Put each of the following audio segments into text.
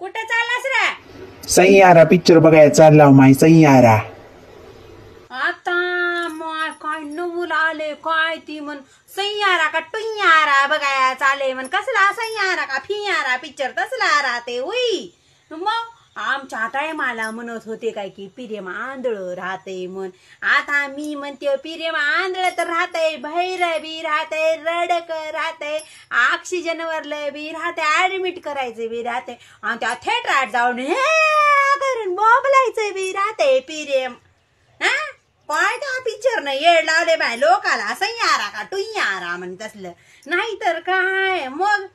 कुठे चाललास रे? सैयारा पिक्चर बघायला चालला माय सैयारा. आता माय काय नवल आले काय ती म्हण सैयारा का टुयारा बघायला चाले म्हण. कसला सैयारा का फियारा पिक्चर तसला राहते उई. मग आमच्या टायमाला म्हणत होते काय की पिरेम आंधळ राहते म्हण. आता मी म्हणते पिरेम आंधळ तर राहते, बहिर बी राहते, रडक राहते, ऑक्सिजन वरलं बी राहते, ऍडमिट करायचे बी राहते, आणि त्या थिएटरात जाऊन हे करून बोबलायचं बी राहते पिरेम. हा काय त्या पिक्चर न येड लावले बाय लोकाला सैयारा का टुयारा म्हण तसलं. नाहीतर काय मग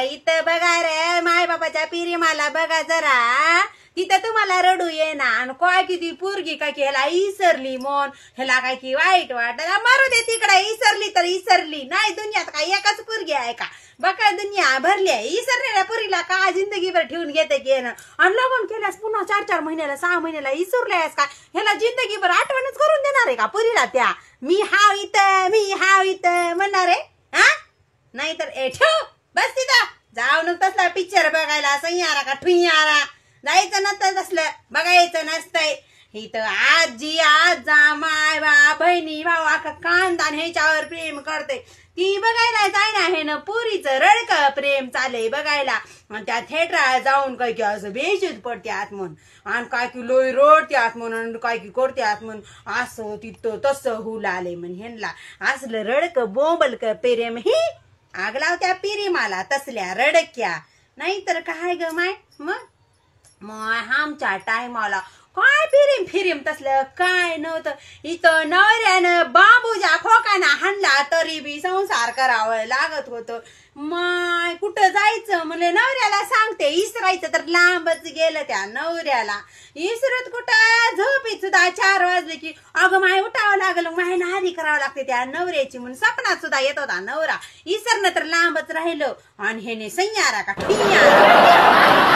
इथं बघा रे माय बापाच्या पिरीमाला बघा जरा, तिथं तुम्हाला रडू येणार. आणि काय किती पोरगी काय की ह्याला इसरली म्हणून ह्याला काय की वाईट वाटत. मारू दे तिकडे, इसरली तर इसरली. नाही दुनियात काय एकच पोरगी आहे का? बघा दुनिया भरली आहे. इसरलेल्या पुरीला का जिंदगीभर ठेवून घेते की ना. आणि लग्न केल्यास पुन्हा 4-4 महिन्याला 6 महिन्याला इसरल्यास का ह्याला जिंदगीभर आठवणच करून देणार आहे का पुरीला? त्या मी हाव इथं म्हणणार आहे हा? नाहीतर ठेव बस तिथं जाऊ न तसला पिक्चर बघायला सैयारा का ठुयारा. जायचं नसतं तसलं, बघायचं नसतंय. इथं आजी आजा माय बा बहिणी भाऊ अख्खा कांदा ह्याच्यावर प्रेम करते. ती बघायला जाय ना हे ना पुरीचं रडक प्रेम चाले बघायला. आणि त्या थिएटरात जाऊन काय की असं बेशुद्ध पडत्यात म्हण, आणि काय की लोई रोडत्यात म्हणून काय की करत्यात म्हण. असं तिथं तसं हुल आले म्हण ह्यांना. असलं रडक बोंबलक प्रेम ही आग लावत्या पिरीमाला तसल्या रडक्या. नाहीतर काय ग माय. मग आमच्या टायमाला काय फिरीम तसलं काय नव्हतं. इथं नवऱ्यानं बांबूच्या खोकाना हाणला तरी बी संसार करावं लागत होतं. माय कुठं जायचं म्हणजे नवऱ्याला सांगते इसरायचं तर लांबच गेलं त्या नवऱ्याला. इसरत कुठं झोपीत सुद्धा 4 वाजले की अगं माय उठावं लागलं, माय नारी करावं लागते त्या नवऱ्याची म्हणून सपनात सुद्धा येत होता नवरा. इसरणं तर लांबच राहिलं. आणि ह्याने सैयारा का ठियारा